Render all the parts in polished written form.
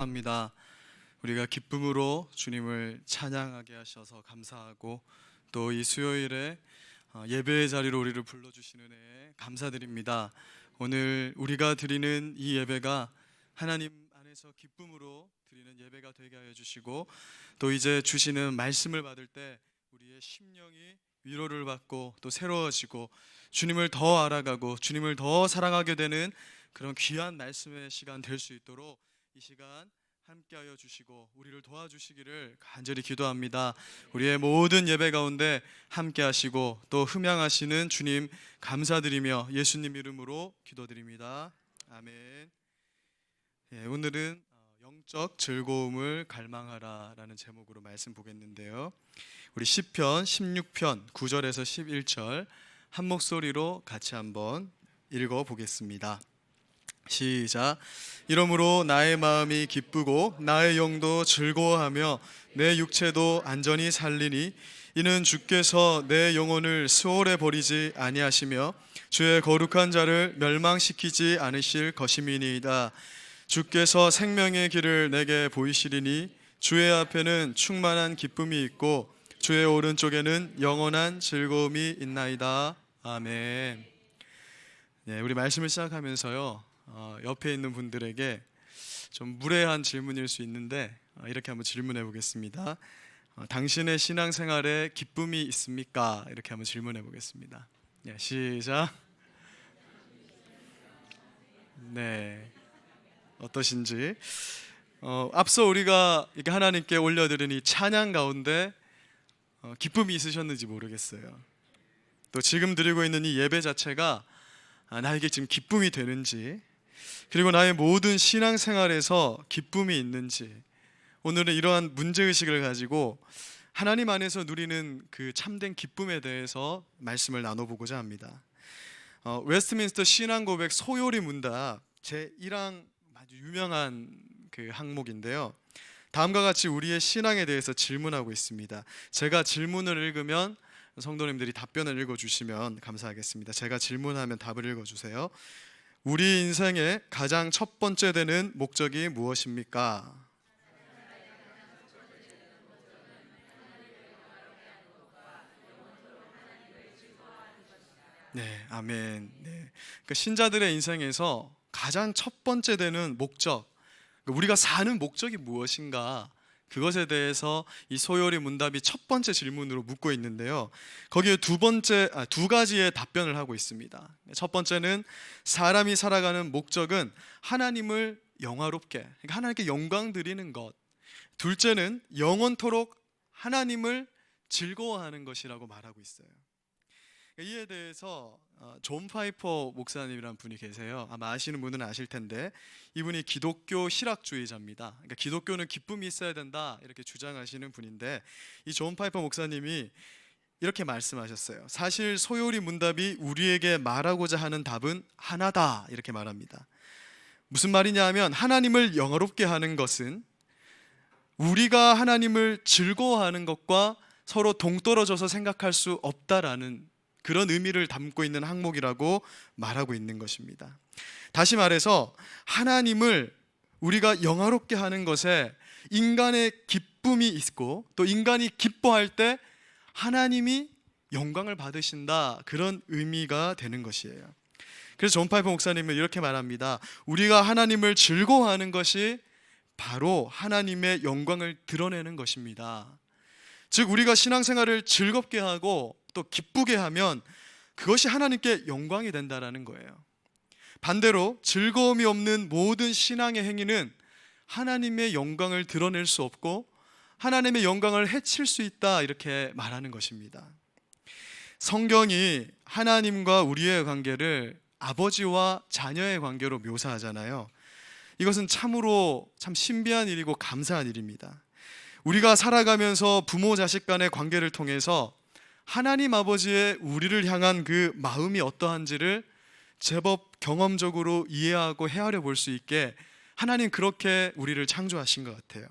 합니다. 우리가 기쁨으로 주님을 찬양하게 하셔서 감사하고 또 이 수요일에 예배의 자리로 우리를 불러주시는 은혜에 감사드립니다. 오늘 우리가 드리는 이 예배가 하나님 안에서 기쁨으로 드리는 예배가 되게 하여 주시고 또 이제 주시는 말씀을 받을 때 우리의 심령이 위로를 받고 또 새로워지고 주님을 더 알아가고 주님을 더 사랑하게 되는 그런 귀한 말씀의 시간 될 수 있도록 이 시간 함께하여 주시고 우리를 도와주시기를 간절히 기도합니다. 우리의 모든 예배 가운데 함께하시고 또 흠양하시는 주님 감사드리며 예수님 이름으로 기도드립니다. 아멘. 오늘은 영적 즐거움을 갈망하라라는 제목으로 말씀 보겠는데요. 우리 시편 16편 9절에서 11절 한 목소리로 같이 한번 읽어 보겠습니다. 시작. 이러므로 나의 마음이 기쁘고 나의 영도 즐거워하며 내 육체도 안전히 살리니 이는 주께서 내 영혼을 수월에 버리지 아니하시며 주의 거룩한 자를 멸망시키지 않으실 것임이니이다. 주께서 생명의 길을 내게 보이시리니 주의 앞에는 충만한 기쁨이 있고 주의 오른쪽에는 영원한 즐거움이 있나이다. 아멘. 우리 말씀을 시작하면서요, 옆에 있는 분들에게 좀 무례한 질문일 수 있는데 이렇게 한번 질문해 보겠습니다. 당신의 신앙생활에 기쁨이 있습니까? 이렇게 한번 질문해 보겠습니다. 시작. 네, 어떠신지. 앞서 우리가 이렇게 하나님께 올려드린 이 찬양 가운데 기쁨이 있으셨는지 모르겠어요. 또 지금 드리고 있는 이 예배 자체가 나에게 지금 기쁨이 되는지, 그리고 나의 모든 신앙생활에서 기쁨이 있는지, 오늘은 이러한 문제의식을 가지고 하나님 안에서 누리는 그 참된 기쁨에 대해서 말씀을 나눠보고자 합니다. 웨스트민스터 신앙고백 소요리 문답 제1항 아주 유명한 그 항목인데요, 다음과 같이 우리의 신앙에 대해서 질문하고 있습니다. 제가 질문을 읽으면 성도님들이 답변을 읽어주시면 감사하겠습니다. 제가 질문하면 답을 읽어주세요. 우리 인생의 가장 첫 번째 되는 목적이 무엇입니까? 네, 아멘. 네. 그러니까 신자들의 인생에서 가장 첫 번째 되는 목적, 우리가 사는 목적이 무엇인가, 그것에 대해서 이 소요리 문답이 첫 번째 질문으로 묻고 있는데요, 거기에 두 가지의 답변을 하고 있습니다. 첫 번째는 사람이 살아가는 목적은 하나님을 영화롭게, 그러니까 하나님께 영광 드리는 것. 둘째는 영원토록 하나님을 즐거워하는 것이라고 말하고 있어요. 이에 대해서 존 파이퍼 목사님이라는 분이 계세요. 아마 아시는 분은 아실 텐데, 이분이 기독교 실학주의자입니다. 그러니까 기독교는 기쁨이 있어야 된다 이렇게 주장하시는 분인데, 이 존 파이퍼 목사님이 이렇게 말씀하셨어요. 사실 소요리 문답이 우리에게 말하고자 하는 답은 하나다 이렇게 말합니다. 무슨 말이냐 하면, 하나님을 영화롭게 하는 것은 우리가 하나님을 즐거워하는 것과 서로 동떨어져서 생각할 수 없다라는 그런 의미를 담고 있는 항목이라고 말하고 있는 것입니다. 다시 말해서 하나님을 우리가 영화롭게 하는 것에 인간의 기쁨이 있고, 또 인간이 기뻐할 때 하나님이 영광을 받으신다, 그런 의미가 되는 것이에요. 그래서 존 파이퍼 목사님은 이렇게 말합니다. 우리가 하나님을 즐거워하는 것이 바로 하나님의 영광을 드러내는 것입니다. 즉, 우리가 신앙생활을 즐겁게 하고 또 기쁘게 하면 그것이 하나님께 영광이 된다라는 거예요. 반대로 즐거움이 없는 모든 신앙의 행위는 하나님의 영광을 드러낼 수 없고 하나님의 영광을 해칠 수 있다, 이렇게 말하는 것입니다. 성경이 하나님과 우리의 관계를 아버지와 자녀의 관계로 묘사하잖아요. 이것은 참으로 참 신비한 일이고 감사한 일입니다. 우리가 살아가면서 부모 자식 간의 관계를 통해서 하나님 아버지의 우리를 향한 그 마음이 어떠한지를 제법 경험적으로 이해하고 헤아려 볼 수 있게 하나님 그렇게 우리를 창조하신 것 같아요.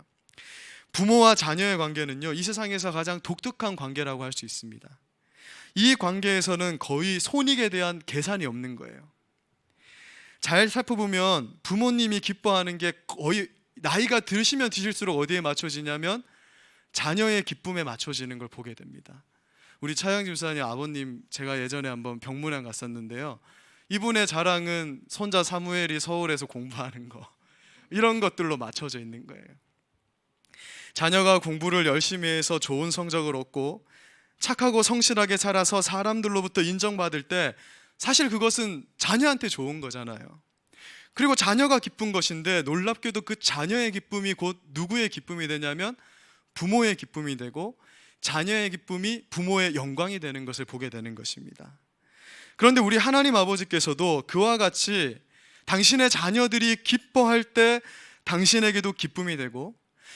부모와 자녀의 관계는요, 이 세상에서 가장 독특한 관계라고 할 수 있습니다. 이 관계에서는 거의 손익에 대한 계산이 없는 거예요. 잘 살펴보면 부모님이 기뻐하는 게 거의 나이가 드시면 드실수록 어디에 맞춰지냐면 자녀의 기쁨에 맞춰지는 걸 보게 됩니다. 우리 차영 집사님 아버님, 제가 예전에 한번 병문안 갔었는데요, 이분의 자랑은 손자 사무엘이 서울에서 공부하는 거, 이런 것들로 맞춰져 있는 거예요. 자녀가 공부를 열심히 해서 좋은 성적을 얻고 착하고 성실하게 자라서 사람들로부터 인정받을 때 사실 그것은 자녀한테 좋은 거잖아요. 그리고 자녀가 기쁜 것인데 놀랍게도 그 자녀의 기쁨이 곧 누구의 기쁨이 되냐면 부모의 기쁨이 되고, 자녀의 기쁨이 부모의 영광이 되는 것을 보게 되는 것입니다. 그런데 우리 하나님 아버지께서도 그와 같이 당신의 자녀들이 기뻐할 때 당신에게도 기쁨이 되고,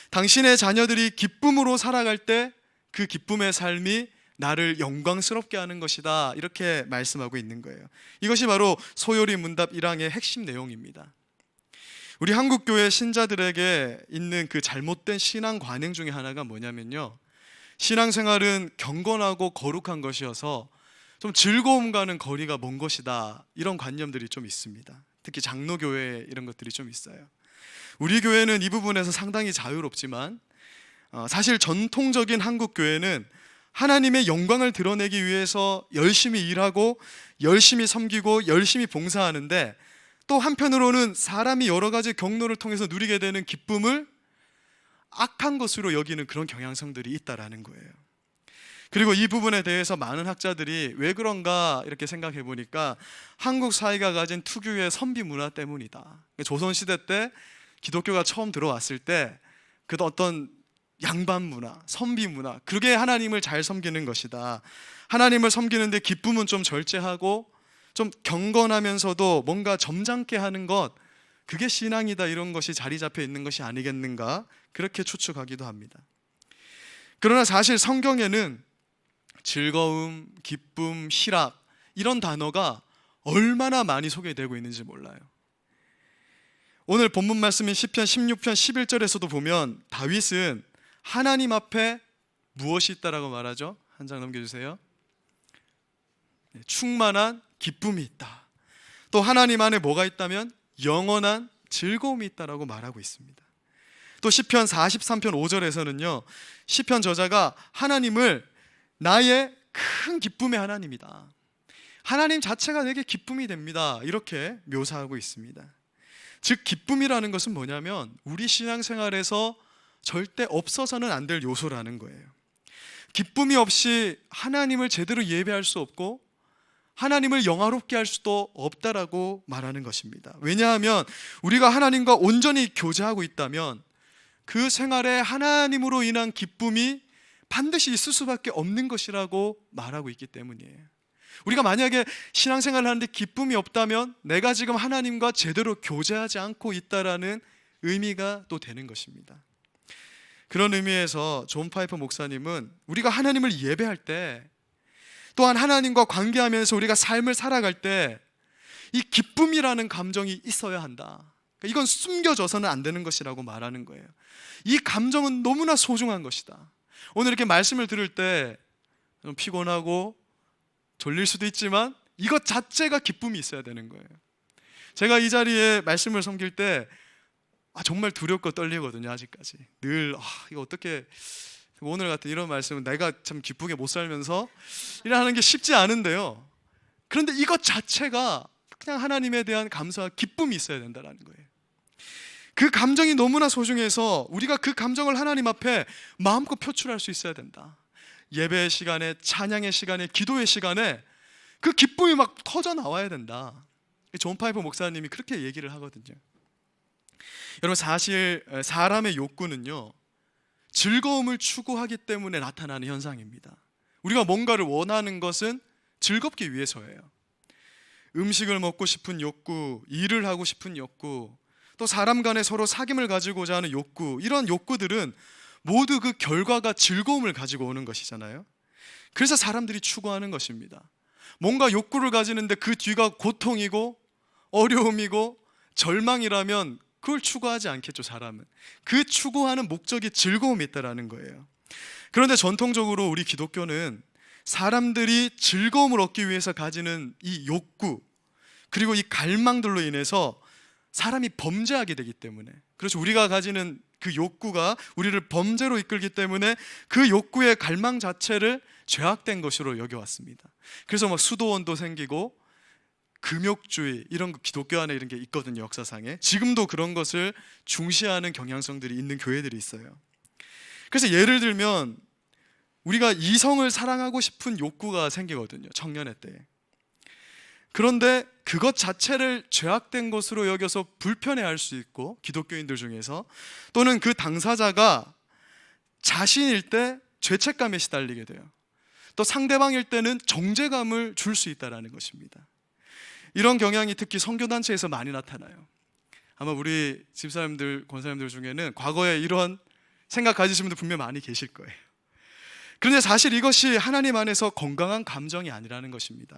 당신의 자녀들이 기쁨으로 살아갈 때 그 기쁨의 삶이 나를 영광스럽게 하는 것이다, 이렇게 말씀하고 있는 거예요. 이것이 바로 소요리 문답 1항의 핵심 내용입니다. 우리 한국교회 신자들에게 있는 그 잘못된 신앙 관행 중에 하나가 뭐냐면요, 신앙생활은 경건하고 거룩한 것이어서 좀 즐거움과는 거리가 먼 것이다, 이런 관념들이 좀 있습니다. 특히 장로교회 이런 것들이 좀 있어요. 우리 교회는 이 부분에서 상당히 자유롭지만 사실 전통적인 한국 교회는 하나님의 영광을 드러내기 위해서 열심히 일하고 열심히 섬기고 열심히 봉사하는데, 또 한편으로는 사람이 여러 가지 경로를 통해서 누리게 되는 기쁨을 악한 것으로 여기는 그런 경향성들이 있다라는 거예요. 그리고 이 부분에 대해서 많은 학자들이 왜 그런가 이렇게 생각해 보니까 한국 사회가 가진 특유의 선비 문화 때문이다. 조선시대 때 기독교가 처음 들어왔을 때 그 어떤 양반 문화, 선비 문화, 그게 하나님을 잘 섬기는 것이다. 하나님을 섬기는데 기쁨은 좀 절제하고 좀 경건하면서도 뭔가 점잖게 하는 것, 그게 신앙이다, 이런 것이 자리 잡혀 있는 것이 아니겠는가, 그렇게 추측하기도 합니다. 그러나 사실 성경에는 즐거움, 기쁨, 희락, 이런 단어가 얼마나 많이 소개되고 있는지 몰라요. 오늘 본문 말씀인 시편 16편 11절에서도 보면 다윗은 하나님 앞에 무엇이 있다라고 말하죠? 한 장 넘겨주세요. 충만한 기쁨이 있다. 또 하나님 안에 뭐가 있다면 영원한 즐거움이 있다라고 말하고 있습니다. 또 시편 43편 5절에서는요, 시편 저자가 하나님을 나의 큰 기쁨의 하나님이다, 하나님 자체가 내게 기쁨이 됩니다, 이렇게 묘사하고 있습니다. 즉 기쁨이라는 것은 뭐냐면 우리 신앙생활에서 절대 없어서는 안 될 요소라는 거예요. 기쁨이 없이 하나님을 제대로 예배할 수 없고 하나님을 영화롭게 할 수도 없다라고 말하는 것입니다. 왜냐하면 우리가 하나님과 온전히 교제하고 있다면 그 생활에 하나님으로 인한 기쁨이 반드시 있을 수밖에 없는 것이라고 말하고 있기 때문이에요. 우리가 만약에 신앙생활을 하는데 기쁨이 없다면 내가 지금 하나님과 제대로 교제하지 않고 있다라는 의미가 또 되는 것입니다. 그런 의미에서 존 파이퍼 목사님은 우리가 하나님을 예배할 때, 또한 하나님과 관계하면서 우리가 삶을 살아갈 때 이 기쁨이라는 감정이 있어야 한다. 이건 숨겨져서는 안 되는 것이라고 말하는 거예요. 이 감정은 너무나 소중한 것이다. 오늘 이렇게 말씀을 들을 때 좀 피곤하고 졸릴 수도 있지만 이것 자체가 기쁨이 있어야 되는 거예요. 제가 이 자리에 말씀을 섬길 때 정말 두렵고 떨리거든요. 아직까지 늘 이거 어떻게, 오늘 같은 이런 말씀은 내가 참 기쁘게 못 살면서 일하는 게 쉽지 않은데요, 그런데 이것 자체가 그냥 하나님에 대한 감사와 기쁨이 있어야 된다는 거예요. 그 감정이 너무나 소중해서 우리가 그 감정을 하나님 앞에 마음껏 표출할 수 있어야 된다. 예배의 시간에, 찬양의 시간에, 기도의 시간에 그 기쁨이 막 터져 나와야 된다. 존 파이퍼 목사님이 그렇게 얘기를 하거든요. 여러분, 사실 사람의 욕구는요, 즐거움을 추구하기 때문에 나타나는 현상입니다. 우리가 뭔가를 원하는 것은 즐겁기 위해서예요. 음식을 먹고 싶은 욕구, 일을 하고 싶은 욕구, 또 사람 간에 서로 사귐을 가지고자 하는 욕구, 이런 욕구들은 모두 그 결과가 즐거움을 가지고 오는 것이잖아요. 그래서 사람들이 추구하는 것입니다. 뭔가 욕구를 가지는데 그 뒤가 고통이고 어려움이고 절망이라면 그걸 추구하지 않겠죠. 사람은 그 추구하는 목적이 즐거움이 있다라는 거예요. 그런데 전통적으로 우리 기독교는 사람들이 즐거움을 얻기 위해서 가지는 이 욕구, 그리고 이 갈망들로 인해서 사람이 범죄하게 되기 때문에, 그렇죠, 우리가 가지는 그 욕구가 우리를 범죄로 이끌기 때문에 그 욕구의 갈망 자체를 죄악된 것으로 여겨왔습니다. 그래서 막 수도원도 생기고 금욕주의 이런 거 기독교 안에 이런 게 있거든요. 역사상에 지금도 그런 것을 중시하는 경향성들이 있는 교회들이 있어요. 그래서 예를 들면 우리가 이성을 사랑하고 싶은 욕구가 생기거든요, 청년의 때에. 그런데 그것 자체를 죄악된 것으로 여겨서 불편해할 수 있고, 기독교인들 중에서, 또는 그 당사자가 자신일 때 죄책감에 시달리게 돼요. 또 상대방일 때는 정죄감을 줄 수 있다는 것입니다. 이런 경향이 특히 선교단체에서 많이 나타나요. 아마 우리 집사님들, 권사님들 중에는 과거에 이런 생각 가지신 분들 분명 많이 계실 거예요. 그런데 사실 이것이 하나님 안에서 건강한 감정이 아니라는 것입니다.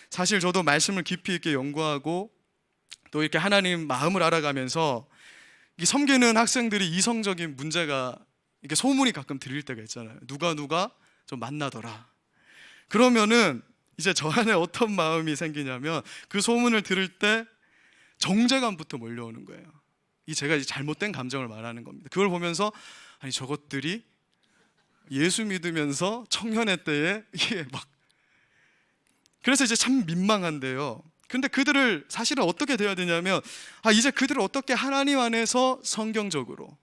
사실 저도 말씀을 깊이 있게 연구하고 또 이렇게 하나님 마음을 알아가면서 이 섬기는 학생들이 이성적인 문제가 이렇게 소문이 가끔 들릴 때가 있잖아요. 누가 좀 만나더라. 그러면은 이제 저 안에 어떤 마음이 생기냐면 그 소문을 들을 때 정죄감부터 몰려오는 거예요. 이 제가 이제 잘못된 감정을 말하는 겁니다. 그걸 보면서 아니 저것들이 예수 믿으면서 청년의 때에 이게 막, 그래서 이제 참 민망한데요. 근데 그들을 사실은 어떻게 돼야 되냐면 이제 그들을 어떻게 하나님 안에서 성경적으로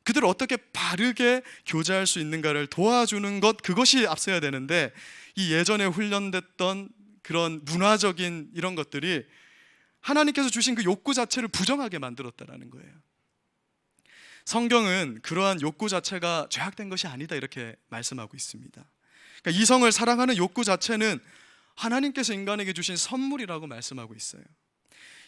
그들을 어떻게 바르게 교제할 수 있는가를 도와주는 것, 그것이 앞서야 되는데 이 예전에 훈련됐던 그런 문화적인 이런 것들이 하나님께서 주신 그 욕구 자체를 부정하게 만들었다는 거예요. 성경은 그러한 욕구 자체가 죄악된 것이 아니다 이렇게 말씀하고 있습니다. 그러니까 이성을 사랑하는 욕구 자체는 하나님께서 인간에게 주신 선물이라고 말씀하고 있어요.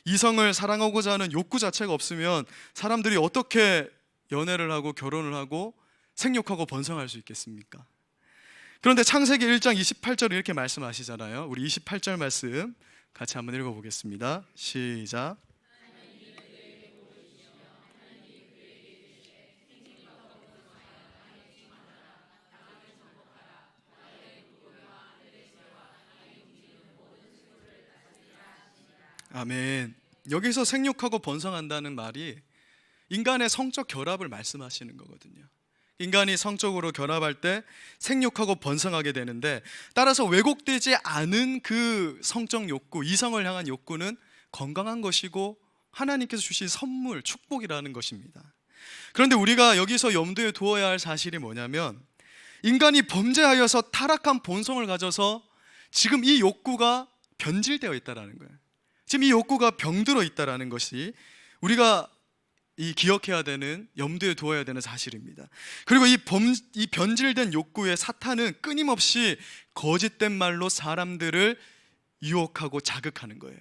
이성을 사랑하고자 하는 욕구 자체가 없으면 사람들이 어떻게 연애를 하고 결혼을 하고 생육하고 번성할 수 있겠습니까? 그런데 창세기 1장 28절 이렇게 말씀하시잖아요. 우리 28절 말씀 같이 한번 읽어보겠습니다. 시작. 아멘. 여기서 생육하고 번성한다는 말이 인간의 성적 결합을 말씀하시는 거거든요. 인간이 성적으로 결합할 때 생육하고 번성하게 되는데, 따라서 왜곡되지 않은 그 성적 욕구, 이성을 향한 욕구는 건강한 것이고 하나님께서 주신 선물, 축복이라는 것입니다. 그런데 우리가 여기서 염두에 두어야 할 사실이 뭐냐면, 인간이 범죄하여서 타락한 본성을 가져서 지금 이 욕구가 변질되어 있다는 거예요. 지금 이 욕구가 병들어 있다는 것이 우리가 기억해야 되는, 염두에 두어야 되는 사실입니다. 그리고 이 변질된 욕구에 사탄은 끊임없이 거짓된 말로 사람들을 유혹하고 자극하는 거예요.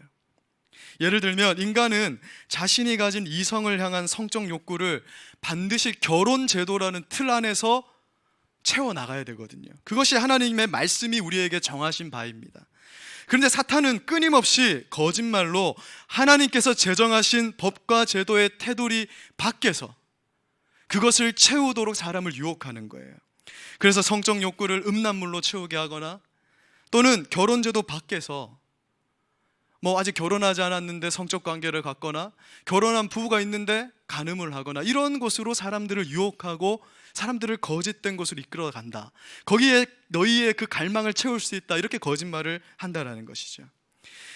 예를 들면 인간은 자신이 가진 이성을 향한 성적 욕구를 반드시 결혼 제도라는 틀 안에서 채워나가야 되거든요. 그것이 하나님의 말씀이 우리에게 정하신 바입니다. 그런데 사탄은 끊임없이 거짓말로 하나님께서 제정하신 법과 제도의 테두리 밖에서 그것을 채우도록 사람을 유혹하는 거예요. 그래서 성적 욕구를 음란물로 채우게 하거나, 또는 결혼제도 밖에서 아직 결혼하지 않았는데 성적 관계를 갖거나, 결혼한 부부가 있는데 간음을 하거나, 이런 것으로 사람들을 유혹하고 사람들을 거짓된 곳으로 이끌어 간다. 거기에 너희의 그 갈망을 채울 수 있다. 이렇게 거짓말을 한다는 것이죠.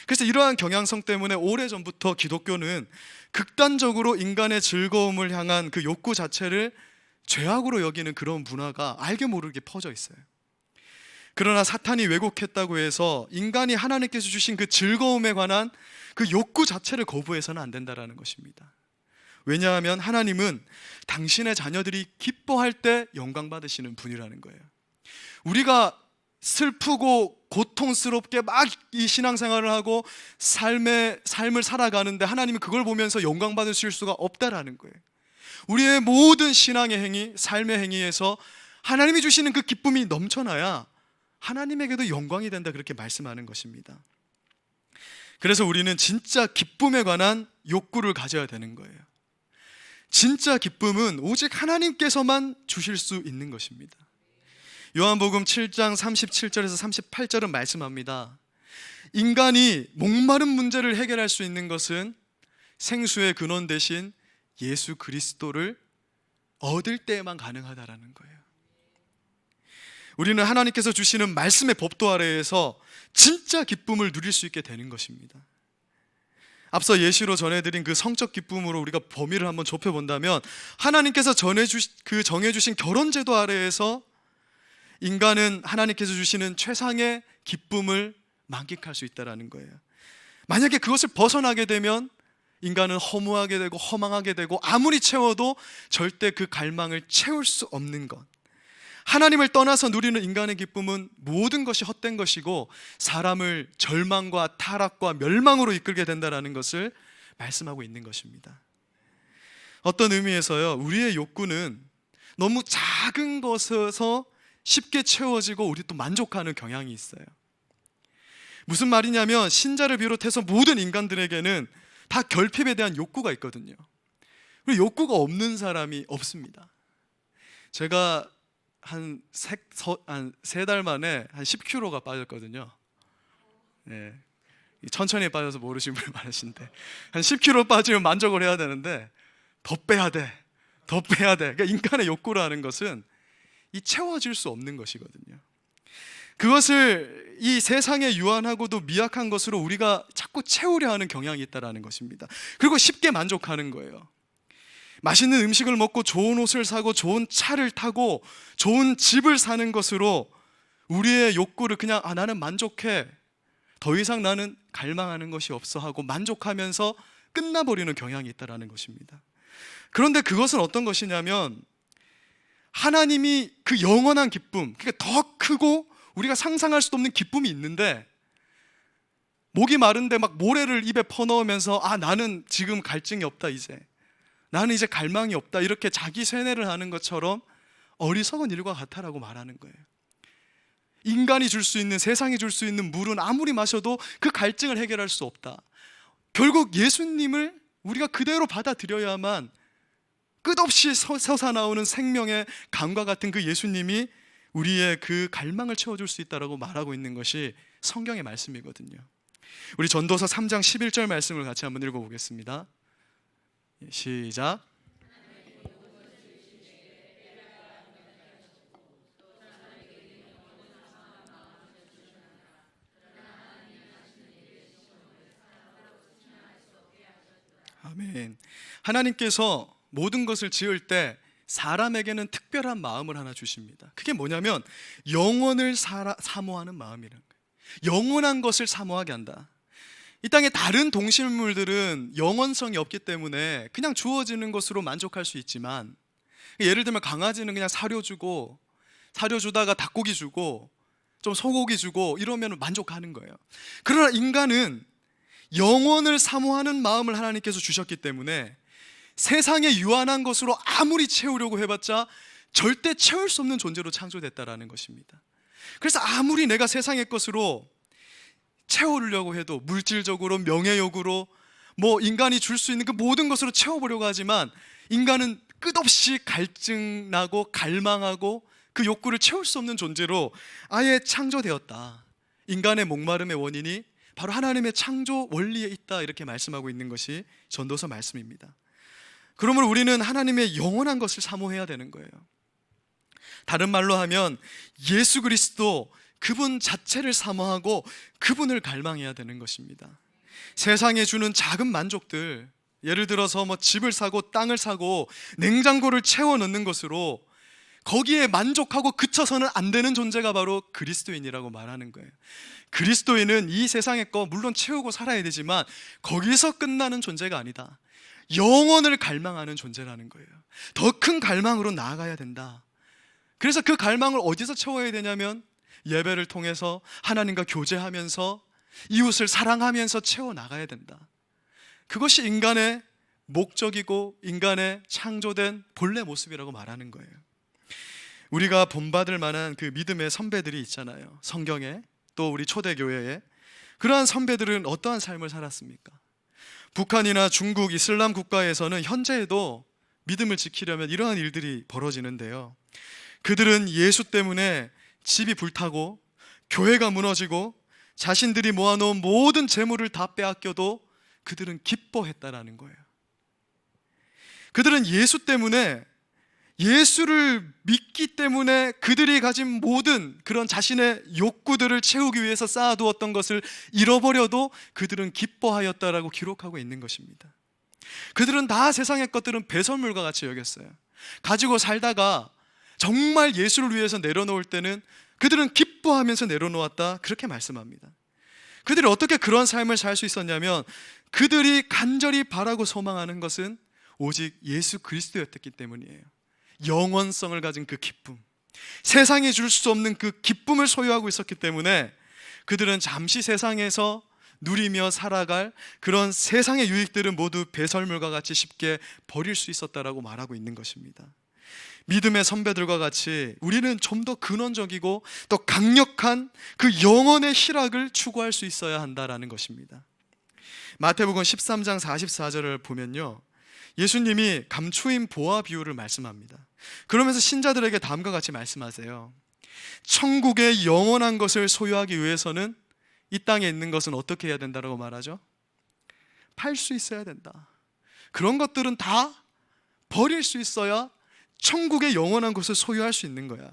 그래서 이러한 경향성 때문에 오래전부터 기독교는 극단적으로 인간의 즐거움을 향한 그 욕구 자체를 죄악으로 여기는 그런 문화가 알게 모르게 퍼져 있어요. 그러나 사탄이 왜곡했다고 해서 인간이 하나님께서 주신 그 즐거움에 관한 그 욕구 자체를 거부해서는 안 된다는 것입니다. 왜냐하면 하나님은 당신의 자녀들이 기뻐할 때 영광 받으시는 분이라는 거예요. 우리가 슬프고 고통스럽게 막 이 신앙생활을 하고 삶을 살아가는데 하나님은 그걸 보면서 영광 받으실 수가 없다라는 거예요. 우리의 모든 신앙의 행위, 삶의 행위에서 하나님이 주시는 그 기쁨이 넘쳐나야 하나님에게도 영광이 된다, 그렇게 말씀하는 것입니다. 그래서 우리는 진짜 기쁨에 관한 욕구를 가져야 되는 거예요. 진짜 기쁨은 오직 하나님께서만 주실 수 있는 것입니다. 요한복음 7장 37절에서 38절은 말씀합니다. 인간이 목마른 문제를 해결할 수 있는 것은 생수의 근원 대신 예수 그리스도를 얻을 때에만 가능하다라는 거예요. 우리는 하나님께서 주시는 말씀의 법도 아래에서 진짜 기쁨을 누릴 수 있게 되는 것입니다. 앞서 예시로 전해드린 그 성적 기쁨으로 우리가 범위를 한번 좁혀본다면, 하나님께서 정해주신 결혼제도 아래에서 인간은 하나님께서 주시는 최상의 기쁨을 만끽할 수 있다는 거예요. 만약에 그것을 벗어나게 되면 인간은 허무하게 되고 허망하게 되고, 아무리 채워도 절대 그 갈망을 채울 수 없는 것. 하나님을 떠나서 누리는 인간의 기쁨은 모든 것이 헛된 것이고 사람을 절망과 타락과 멸망으로 이끌게 된다는 것을 말씀하고 있는 것입니다. 어떤 의미에서요, 우리의 욕구는 너무 작은 것에서 쉽게 채워지고 우리 또 만족하는 경향이 있어요. 무슨 말이냐면, 신자를 비롯해서 모든 인간들에게는 다 결핍에 대한 욕구가 있거든요. 그리고 욕구가 없는 사람이 없습니다. 제가 한 3달 만에 한 10kg가 빠졌거든요. 네. 천천히 빠져서 모르시는 분 많으신데, 한 10kg 빠지면 만족을 해야 되는데 더 빼야 돼. 그러니까 인간의 욕구라는 것은 이 채워질 수 없는 것이거든요. 그것을 이 세상에 유한하고도 미약한 것으로 우리가 자꾸 채우려 하는 경향이 있다는 것입니다. 그리고 쉽게 만족하는 거예요. 맛있는 음식을 먹고 좋은 옷을 사고 좋은 차를 타고 좋은 집을 사는 것으로 우리의 욕구를 그냥 나는 만족해, 더 이상 나는 갈망하는 것이 없어 하고 만족하면서 끝나버리는 경향이 있다는 것입니다. 그런데 그것은 어떤 것이냐면, 하나님이 그 영원한 기쁨, 그러니까 더 크고 우리가 상상할 수도 없는 기쁨이 있는데, 목이 마른데 막 모래를 입에 퍼넣으면서 나는 지금 갈증이 없다, 나는 이제 갈망이 없다, 이렇게 자기 세뇌를 하는 것처럼 어리석은 일과 같다라고 말하는 거예요. 인간이 줄 수 있는, 세상이 줄 수 있는 물은 아무리 마셔도 그 갈증을 해결할 수 없다. 결국 예수님을 우리가 그대로 받아들여야만 끝없이 솟아나오는 생명의 강과 같은 그 예수님이 우리의 그 갈망을 채워줄 수 있다라고 말하고 있는 것이 성경의 말씀이거든요. 우리 전도서 3장 11절 말씀을 같이 한번 읽어보겠습니다. 시작. 아멘. 하나님께서 모든 것을 지을 때 사람에게는 특별한 마음을 하나 주십니다. 그게 뭐냐면 영원을 사모하는 마음이라는 거예요. 영원한 것을 사모하게 한다. 이 땅의 다른 동식물들은 영원성이 없기 때문에 그냥 주어지는 것으로 만족할 수 있지만, 예를 들면 강아지는 그냥 사료 주다가 닭고기 주고 좀 소고기 주고 이러면 만족하는 거예요. 그러나 인간은 영원을 사모하는 마음을 하나님께서 주셨기 때문에 세상에 유한한 것으로 아무리 채우려고 해봤자 절대 채울 수 없는 존재로 창조됐다라는 것입니다. 그래서 아무리 내가 세상의 것으로 채우려고 해도, 물질적으로, 명예욕으로, 인간이 줄 수 있는 그 모든 것으로 채워보려고 하지만, 인간은 끝없이 갈증나고 갈망하고 그 욕구를 채울 수 없는 존재로 아예 창조되었다. 인간의 목마름의 원인이 바로 하나님의 창조 원리에 있다, 이렇게 말씀하고 있는 것이 전도서 말씀입니다. 그러므로 우리는 하나님의 영원한 것을 사모해야 되는 거예요. 다른 말로 하면 예수 그리스도, 그분 자체를 사모하고 그분을 갈망해야 되는 것입니다. 세상에 주는 작은 만족들, 예를 들어서 집을 사고 땅을 사고 냉장고를 채워 넣는 것으로 거기에 만족하고 그쳐서는 안 되는 존재가 바로 그리스도인이라고 말하는 거예요. 그리스도인은 이 세상의 거 물론 채우고 살아야 되지만 거기서 끝나는 존재가 아니다. 영원을 갈망하는 존재라는 거예요. 더 큰 갈망으로 나아가야 된다. 그래서 그 갈망을 어디서 채워야 되냐면 예배를 통해서 하나님과 교제하면서 이웃을 사랑하면서 채워나가야 된다. 그것이 인간의 목적이고 인간의 창조된 본래 모습이라고 말하는 거예요. 우리가 본받을 만한 그 믿음의 선배들이 있잖아요. 성경에, 또 우리 초대교회에. 그러한 선배들은 어떠한 삶을 살았습니까? 북한이나 중국, 이슬람 국가에서는 현재에도 믿음을 지키려면 이러한 일들이 벌어지는데요, 그들은 예수 때문에 집이 불타고 교회가 무너지고 자신들이 모아놓은 모든 재물을 다 빼앗겨도 그들은 기뻐했다라는 거예요. 그들은 예수 때문에, 예수를 믿기 때문에 그들이 가진 모든 그런 자신의 욕구들을 채우기 위해서 쌓아두었던 것을 잃어버려도 그들은 기뻐하였다라고 기록하고 있는 것입니다. 그들은 다 세상의 것들은 배설물과 같이 여겼어요. 가지고 살다가 정말 예수를 위해서 내려놓을 때는 그들은 기뻐하면서 내려놓았다, 그렇게 말씀합니다. 그들이 어떻게 그런 삶을 살 수 있었냐면, 그들이 간절히 바라고 소망하는 것은 오직 예수 그리스도였기 때문이에요. 영원성을 가진 그 기쁨, 세상에 줄 수 없는 그 기쁨을 소유하고 있었기 때문에 그들은 잠시 세상에서 누리며 살아갈 그런 세상의 유익들은 모두 배설물과 같이 쉽게 버릴 수 있었다라고 말하고 있는 것입니다. 믿음의 선배들과 같이 우리는 좀 더 근원적이고 또 강력한 그 영혼의 희락을 추구할 수 있어야 한다라는 것입니다. 마태복음 13장 44절을 보면요, 예수님이 감추인 보화 비유를 말씀합니다. 그러면서 신자들에게 다음과 같이 말씀하세요. 천국의 영원한 것을 소유하기 위해서는 이 땅에 있는 것은 어떻게 해야 된다고 말하죠? 팔 수 있어야 된다. 그런 것들은 다 버릴 수 있어야 천국의 영원한 것을 소유할 수 있는 거야.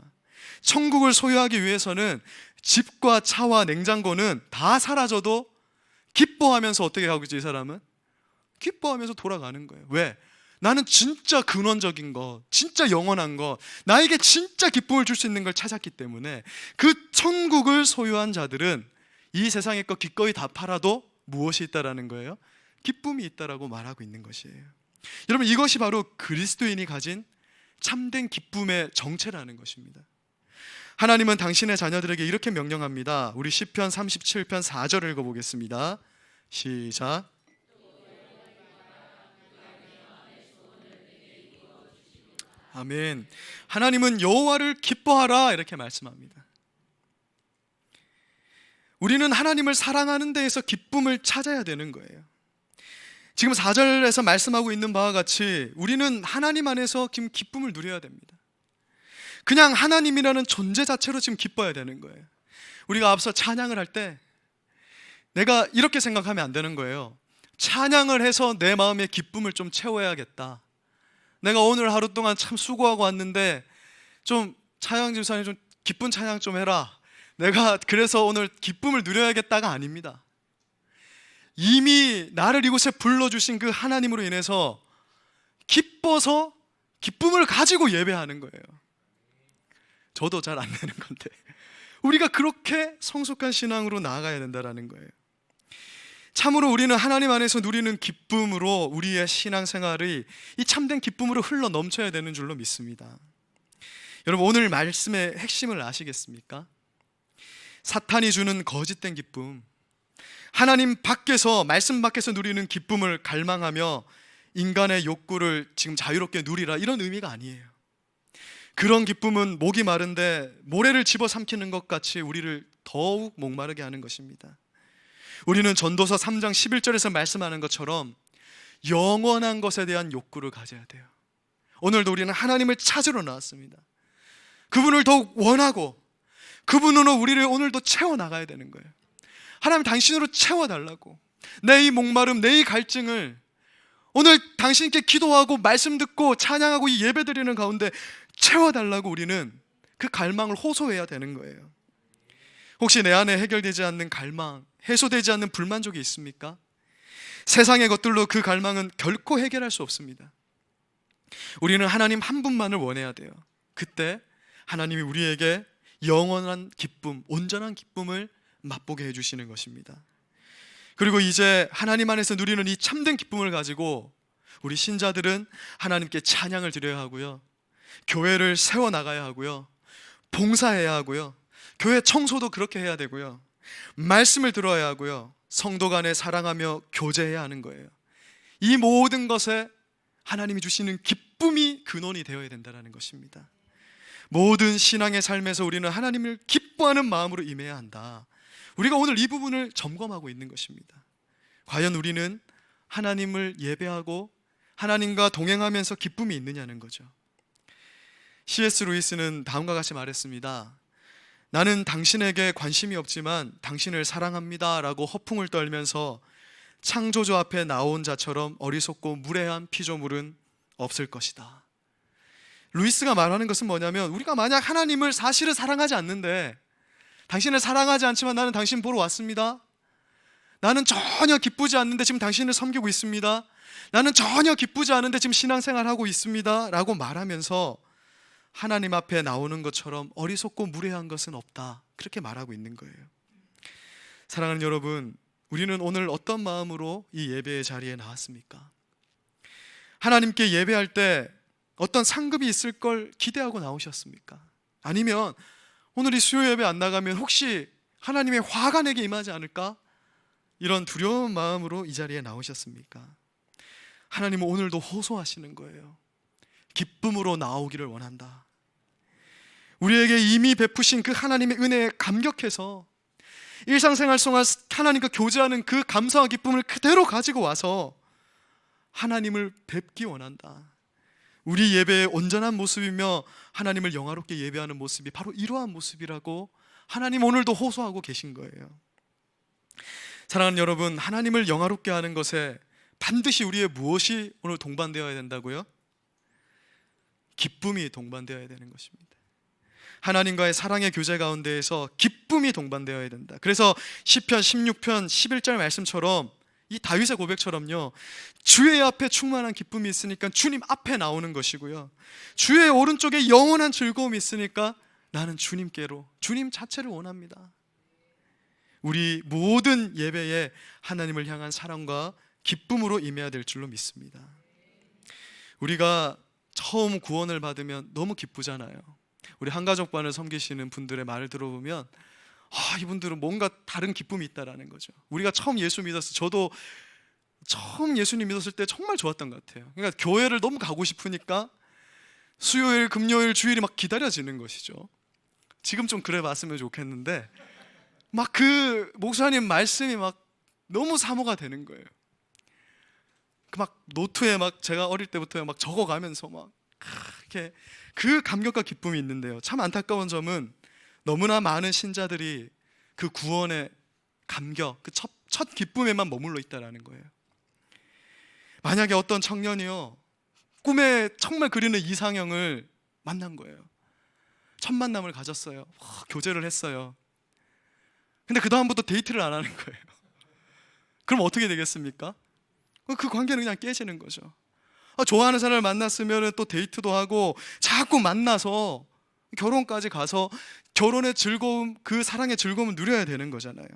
천국을 소유하기 위해서는 집과 차와 냉장고는 다 사라져도 기뻐하면서 어떻게 하고 있지? 이 사람은 기뻐하면서 돌아가는 거예요. 왜? 나는 진짜 근원적인 것, 진짜 영원한 것, 나에게 진짜 기쁨을 줄 수 있는 걸 찾았기 때문에 그 천국을 소유한 자들은 이 세상의 것 기꺼이 다 팔아도 무엇이 있다라는 거예요? 기쁨이 있다라고 말하고 있는 것이에요. 여러분, 이것이 바로 그리스도인이 가진 참된 기쁨의 정체라는 것입니다. 하나님은 당신의 자녀들에게 이렇게 명령합니다. 우리 시편 37편 4절을 읽어보겠습니다. 시작. 아멘. 하나님은 여호와를 기뻐하라, 이렇게 말씀합니다. 우리는 하나님을 사랑하는 데에서 기쁨을 찾아야 되는 거예요. 지금 4절에서 말씀하고 있는 바와 같이 우리는 하나님 안에서 지금 기쁨을 누려야 됩니다. 그냥 하나님이라는 존재 자체로 지금 기뻐야 되는 거예요. 우리가 앞서 찬양을 할 때 내가 이렇게 생각하면 안 되는 거예요. 찬양을 해서 내 마음의 기쁨을 좀 채워야겠다. 내가 오늘 하루 동안 참 수고하고 왔는데 좀 찬양 집사님 좀 기쁜 찬양 좀 해라. 내가 그래서 오늘 기쁨을 누려야겠다가 아닙니다. 이미 나를 이곳에 불러주신 그 하나님으로 인해서 기뻐서 기쁨을 가지고 예배하는 거예요. 저도 잘 안 되는 건데 우리가 그렇게 성숙한 신앙으로 나아가야 된다는 거예요. 참으로 우리는 하나님 안에서 누리는 기쁨으로 우리의 신앙생활이 이 참된 기쁨으로 흘러 넘쳐야 되는 줄로 믿습니다. 여러분, 오늘 말씀의 핵심을 아시겠습니까? 사탄이 주는 거짓된 기쁨, 하나님 밖에서, 말씀 밖에서 누리는 기쁨을 갈망하며 인간의 욕구를 지금 자유롭게 누리라, 이런 의미가 아니에요. 그런 기쁨은 목이 마른데 모래를 집어삼키는 것 같이 우리를 더욱 목마르게 하는 것입니다. 우리는 전도서 3장 11절에서 말씀하는 것처럼 영원한 것에 대한 욕구를 가져야 돼요. 오늘도 우리는 하나님을 찾으러 나왔습니다. 그분을 더욱 원하고 그분으로 우리를 오늘도 채워나가야 되는 거예요. 하나님, 당신으로 채워달라고, 내 이 목마름, 내 이 갈증을 오늘 당신께 기도하고 말씀 듣고 찬양하고 이 예배 드리는 가운데 채워달라고 우리는 그 갈망을 호소해야 되는 거예요. 혹시 내 안에 해결되지 않는 갈망, 해소되지 않는 불만족이 있습니까? 세상의 것들로 그 갈망은 결코 해결할 수 없습니다. 우리는 하나님 한 분만을 원해야 돼요. 그때 하나님이 우리에게 영원한 기쁨, 온전한 기쁨을 맛보게 해주시는 것입니다. 그리고 이제 하나님 안에서 누리는 이 참된 기쁨을 가지고 우리 신자들은 하나님께 찬양을 드려야 하고요, 교회를 세워나가야 하고요, 봉사해야 하고요, 교회 청소도 그렇게 해야 되고요, 말씀을 들어야 하고요, 성도 간에 사랑하며 교제해야 하는 거예요. 이 모든 것에 하나님이 주시는 기쁨이 근원이 되어야 된다는 것입니다. 모든 신앙의 삶에서 우리는 하나님을 기뻐하는 마음으로 임해야 한다. 우리가 오늘 이 부분을 점검하고 있는 것입니다. 과연 우리는 하나님을 예배하고 하나님과 동행하면서 기쁨이 있느냐는 거죠. C.S. 루이스는 다음과 같이 말했습니다. 나는 당신에게 관심이 없지만 당신을 사랑합니다 라고 허풍을 떨면서 창조주 앞에 나온 자처럼 어리석고 무례한 피조물은 없을 것이다. 루이스가 말하는 것은 뭐냐면, 우리가 만약 하나님을 사실은 사랑하지 않는데, 당신을 사랑하지 않지만 나는 당신 보러 왔습니다, 나는 전혀 기쁘지 않는데 지금 당신을 섬기고 있습니다, 나는 전혀 기쁘지 않은데 지금 신앙생활하고 있습니다 라고 말하면서 하나님 앞에 나오는 것처럼 어리석고 무례한 것은 없다, 그렇게 말하고 있는 거예요. 사랑하는 여러분, 우리는 오늘 어떤 마음으로 이 예배의 자리에 나왔습니까? 하나님께 예배할 때 어떤 상급이 있을 걸 기대하고 나오셨습니까? 아니면 오늘 이 수요 예배 안 나가면 혹시 하나님의 화가 내게 임하지 않을까? 이런 두려운 마음으로 이 자리에 나오셨습니까? 하나님은 오늘도 호소하시는 거예요. 기쁨으로 나오기를 원한다. 우리에게 이미 베푸신 그 하나님의 은혜에 감격해서 일상생활 동안 하나님과 교제하는 그 감사와 기쁨을 그대로 가지고 와서 하나님을 뵙기 원한다. 우리 예배의 온전한 모습이며 하나님을 영화롭게 예배하는 모습이 바로 이러한 모습이라고 하나님 오늘도 호소하고 계신 거예요. 사랑하는 여러분, 하나님을 영화롭게 하는 것에 반드시 우리의 무엇이 오늘 동반되어야 된다고요? 기쁨이 동반되어야 되는 것입니다. 하나님과의 사랑의 교제 가운데에서 기쁨이 동반되어야 된다. 그래서 시편 16편 11절 말씀처럼, 이 다윗의 고백처럼요, 주의 앞에 충만한 기쁨이 있으니까 주님 앞에 나오는 것이고요, 주의 오른쪽에 영원한 즐거움이 있으니까 나는 주님께로, 주님 자체를 원합니다. 우리 모든 예배에 하나님을 향한 사랑과 기쁨으로 임해야 될 줄로 믿습니다. 우리가 처음 구원을 받으면 너무 기쁘잖아요. 우리 한가족반을 섬기시는 분들의 말을 들어보면 이분들은 뭔가 다른 기쁨이 있다라는 거죠. 우리가 처음 예수 믿었을, 저도 처음 예수님 믿었을 때 정말 좋았던 것 같아요. 그러니까 교회를 너무 가고 싶으니까 수요일, 금요일, 주일이 막 기다려지는 것이죠. 지금 좀 그래 봤으면 좋겠는데 막 그 목사님 말씀이 막 너무 사모가 되는 거예요. 막 노트에 막 제가 어릴 때부터 막 적어가면서 막 이렇게 그 감격과 기쁨이 있는데요, 참 안타까운 점은 너무나 많은 신자들이 그 구원의 감격, 그 첫 기쁨에만 머물러 있다라는 거예요. 만약에 어떤 청년이요, 꿈에 정말 그리는 이상형을 만난 거예요. 첫 만남을 가졌어요. 교제를 했어요. 근데 그 다음부터 데이트를 안 하는 거예요. 그럼 어떻게 되겠습니까? 그 관계는 그냥 깨지는 거죠. 좋아하는 사람을 만났으면 또 데이트도 하고 자꾸 만나서 결혼까지 가서 결혼의 즐거움, 그 사랑의 즐거움을 누려야 되는 거잖아요.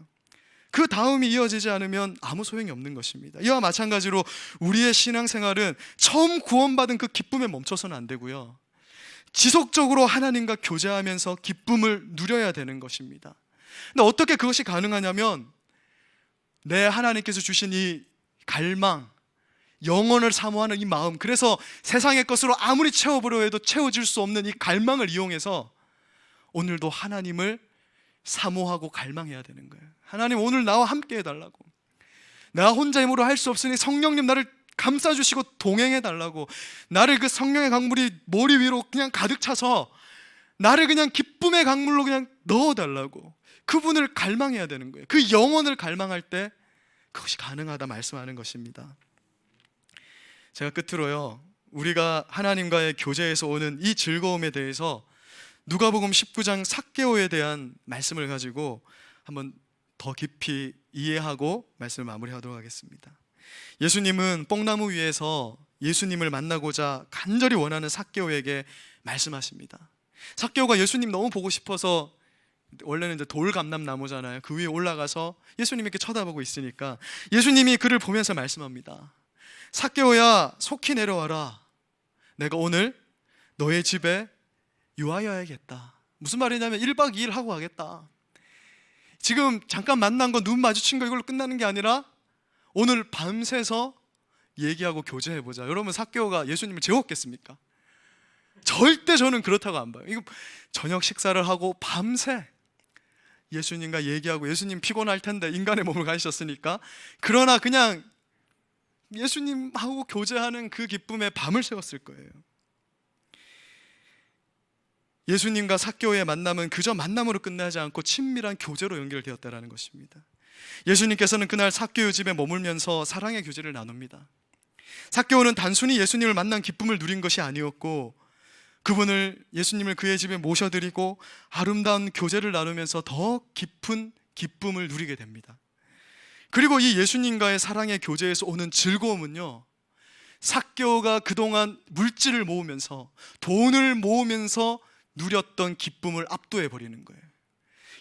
그 다음이 이어지지 않으면 아무 소용이 없는 것입니다. 이와 마찬가지로 우리의 신앙생활은 처음 구원받은 그 기쁨에 멈춰서는 안 되고요, 지속적으로 하나님과 교제하면서 기쁨을 누려야 되는 것입니다. 근데 어떻게 그것이 가능하냐면, 내 하나님께서 주신 이 갈망, 영혼을 사모하는 이 마음, 그래서 세상의 것으로 아무리 채워보려 해도 채워질 수 없는 이 갈망을 이용해서 오늘도 하나님을 사모하고 갈망해야 되는 거예요. 하나님, 오늘 나와 함께 해달라고, 내가 혼자 힘으로 할 수 없으니 성령님 나를 감싸주시고 동행해달라고, 나를 그 성령의 강물이 머리 위로 그냥 가득 차서 나를 그냥 기쁨의 강물로 그냥 넣어달라고, 그분을 갈망해야 되는 거예요. 그 영혼을 갈망할 때 그것이 가능하다 말씀하는 것입니다. 제가 끝으로요, 우리가 하나님과의 교제에서 오는 이 즐거움에 대해서 누가복음 19장 삭개오에 대한 말씀을 가지고 한번 더 깊이 이해하고 말씀을 마무리하도록 하겠습니다. 예수님은 뽕나무 위에서 예수님을 만나고자 간절히 원하는 삭개오에게 말씀하십니다. 삭개오가 예수님 너무 보고 싶어서, 원래는 이제 돌감람나무잖아요. 그 위에 올라가서 예수님이 이렇게 쳐다보고 있으니까 예수님이 그를 보면서 말씀합니다. 삭개오야, 속히 내려와라. 내가 오늘 너의 집에 유하여야겠다. 무슨 말이냐면 1박 2일 하고 가겠다. 지금 잠깐 만난 거, 눈 마주친 거 이걸로 끝나는 게 아니라 오늘 밤새서 얘기하고 교제해보자. 여러분, 삭개오가 예수님을 재웠겠습니까? 절대 저는 그렇다고 안 봐요. 이거 저녁 식사를 하고 밤새 예수님과 얘기하고, 예수님 피곤할 텐데 인간의 몸을 가지셨으니까, 그러나 그냥 예수님하고 교제하는 그 기쁨에 밤을 새웠을 거예요. 예수님과 삭개오의 만남은 그저 만남으로 끝나지 않고 친밀한 교제로 연결되었다라는 것입니다. 예수님께서는 그날 삭개오 집에 머물면서 사랑의 교제를 나눕니다. 삭개오는 단순히 예수님을 만난 기쁨을 누린 것이 아니었고, 예수님을 그의 집에 모셔드리고 아름다운 교제를 나누면서 더 깊은 기쁨을 누리게 됩니다. 그리고 이 예수님과의 사랑의 교제에서 오는 즐거움은요, 삭개오가 그동안 물질을 모으면서, 돈을 모으면서 누렸던 기쁨을 압도해 버리는 거예요.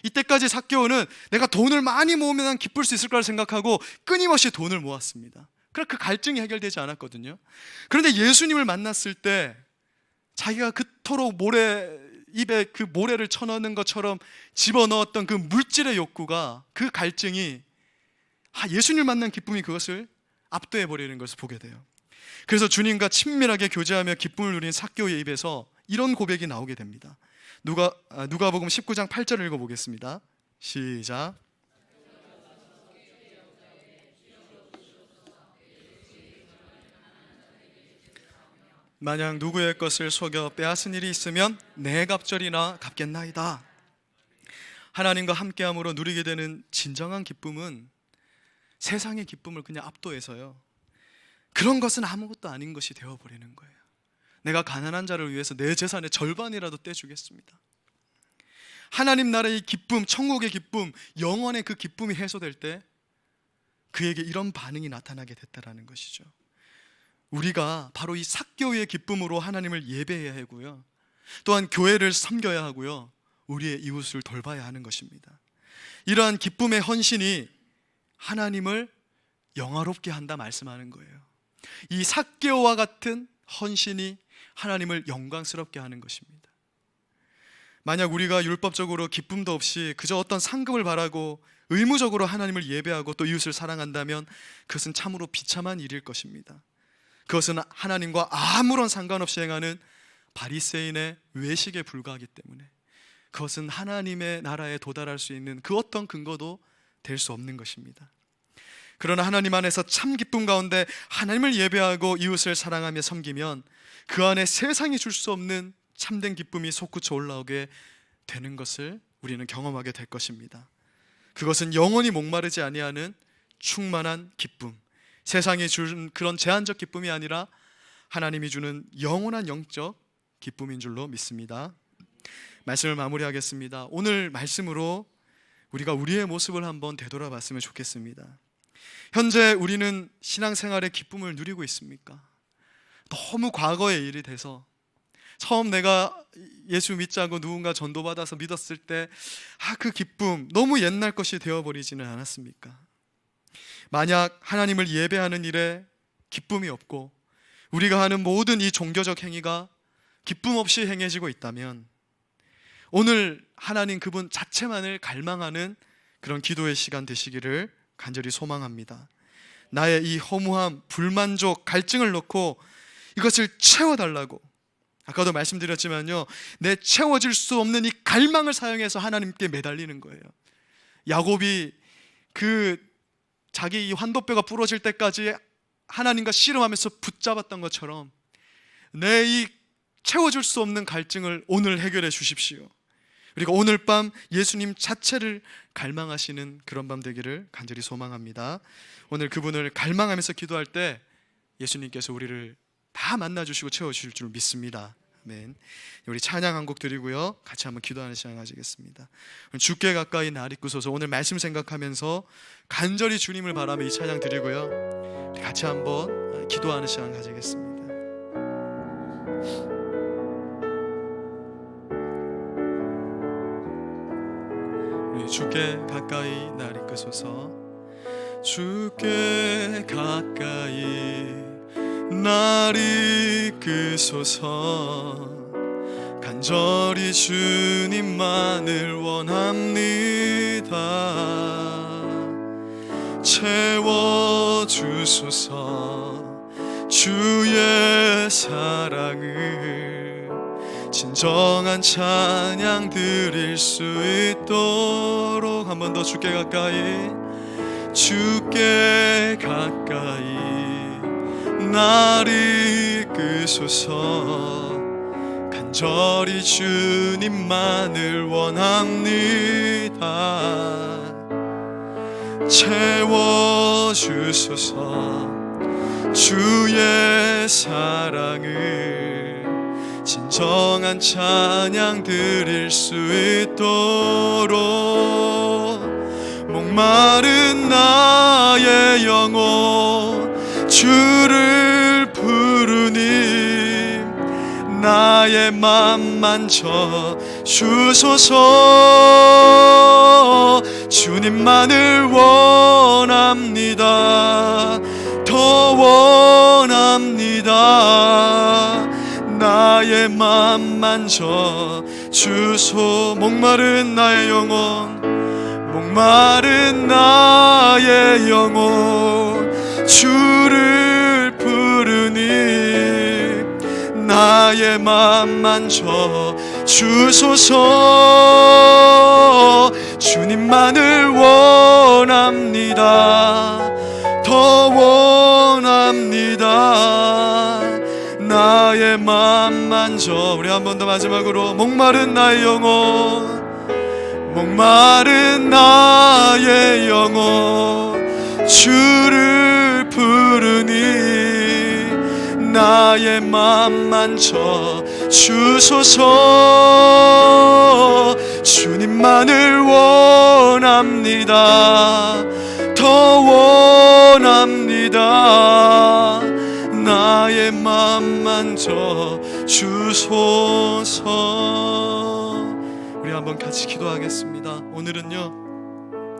이때까지 삭개오는 내가 돈을 많이 모으면 기쁠 수 있을 거라 생각하고 끊임없이 돈을 모았습니다. 그러나 그 갈증이 해결되지 않았거든요. 그런데 예수님을 만났을 때 자기가 그토록 입에 그 모래를 쳐넣는 것처럼 집어넣었던 그 물질의 욕구가, 그 갈증이 예수님을 만난 기쁨이 그것을 압도해 버리는 것을 보게 돼요. 그래서 주님과 친밀하게 교제하며 기쁨을 누린 삭개오의 입에서 이런 고백이 나오게 됩니다. 누가복음 19장 8절을 읽어보겠습니다. 시작. 만약 누구의 것을 속여 빼앗은 일이 있으면 내 갑절이나 갚겠나이다. 하나님과 함께함으로 누리게 되는 진정한 기쁨은 세상의 기쁨을 그냥 압도해서요, 그런 것은 아무것도 아닌 것이 되어버리는 거예요. 내가 가난한 자를 위해서 내 재산의 절반이라도 떼주겠습니다. 하나님 나라의 기쁨, 천국의 기쁨, 영원의 그 기쁨이 해소될 때 그에게 이런 반응이 나타나게 됐다라는 것이죠. 우리가 바로 이 삭개오의 기쁨으로 하나님을 예배해야 하고요, 또한 교회를 섬겨야 하고요, 우리의 이웃을 돌봐야 하는 것입니다. 이러한 기쁨의 헌신이 하나님을 영화롭게 한다 말씀하는 거예요. 이 삭개오와 같은 헌신이 하나님을 영광스럽게 하는 것입니다. 만약 우리가 율법적으로 기쁨도 없이 그저 어떤 상급을 바라고 의무적으로 하나님을 예배하고 또 이웃을 사랑한다면 그것은 참으로 비참한 일일 것입니다. 그것은 하나님과 아무런 상관없이 행하는 바리새인의 외식에 불과하기 때문에, 그것은 하나님의 나라에 도달할 수 있는 그 어떤 근거도 될 수 없는 것입니다. 그러나 하나님 안에서 참 기쁨 가운데 하나님을 예배하고 이웃을 사랑하며 섬기면 그 안에 세상이 줄 수 없는 참된 기쁨이 솟구쳐 올라오게 되는 것을 우리는 경험하게 될 것입니다. 그것은 영원히 목마르지 아니하는 충만한 기쁨, 세상이 주는 그런 제한적 기쁨이 아니라 하나님이 주는 영원한 영적 기쁨인 줄로 믿습니다. 말씀을 마무리하겠습니다. 오늘 말씀으로 우리가 우리의 모습을 한번 되돌아봤으면 좋겠습니다. 현재 우리는 신앙생활의 기쁨을 누리고 있습니까? 너무 과거의 일이 돼서, 처음 내가 예수 믿자고 누군가 전도받아서 믿었을 때 그 기쁨 너무 옛날 것이 되어버리지는 않았습니까? 만약 하나님을 예배하는 일에 기쁨이 없고 우리가 하는 모든 이 종교적 행위가 기쁨 없이 행해지고 있다면 오늘 하나님 그분 자체만을 갈망하는 그런 기도의 시간 되시기를 간절히 소망합니다. 나의 이 허무함, 불만족, 갈증을 놓고 이것을 채워달라고, 아까도 말씀드렸지만요, 내 채워질 수 없는 이 갈망을 사용해서 하나님께 매달리는 거예요. 야곱이 자기 이 환도뼈가 부러질 때까지 하나님과 씨름하면서 붙잡았던 것처럼 내 이 채워줄 수 없는 갈증을 오늘 해결해 주십시오. 그리고 오늘 밤 예수님 자체를 갈망하시는 그런 밤 되기를 간절히 소망합니다. 오늘 그분을 갈망하면서 기도할 때 예수님께서 우리를 다 만나주시고 채워주실 줄 믿습니다. 아멘. 우리 찬양 한 곡 드리고요, 같이 한번 기도하는 시간 가지겠습니다. 주께 가까이 날 이끄소서. 오늘 말씀 생각하면서 간절히 주님을 바라며 이 찬양 드리고요, 우리 같이 한번 기도하는 시간 가지겠습니다. 우리 주께 가까이 날 이끄소서. 주께 가까이 날 이끄소서. 간절히 주님만을 원합니다. 채워주소서. 주의 사랑을 진정한 찬양 드릴 수 있도록 한 번 더 주께 가까이, 주께 가까이 날 이끄소서. 간절히 주님만을 원합니다. 채워주소서. 주의 사랑을 진정한 찬양 드릴 수 있도록 목마른 나의 영혼 주를 부르니 나의 맘 만져 주소서. 주님만을 원합니다. 더 원합니다. 나의 맘 만져 주소. 목마른 나의 영혼, 목마른 나의 영혼 주를 부르니 나의 맘 만져 주소서. 주님만을 원합니다. 더 원합니다. 나의 맘 만져. 우리 한 번 더 마지막으로 목마른 나의 영혼, 목마른 나의 영혼 주를 부르니 나의 맘 만져 주소서. 주님만을 원합니다. 더 원합니다. 나의 맘 만져 주소서. 우리 한번 같이 기도하겠습니다. 오늘은요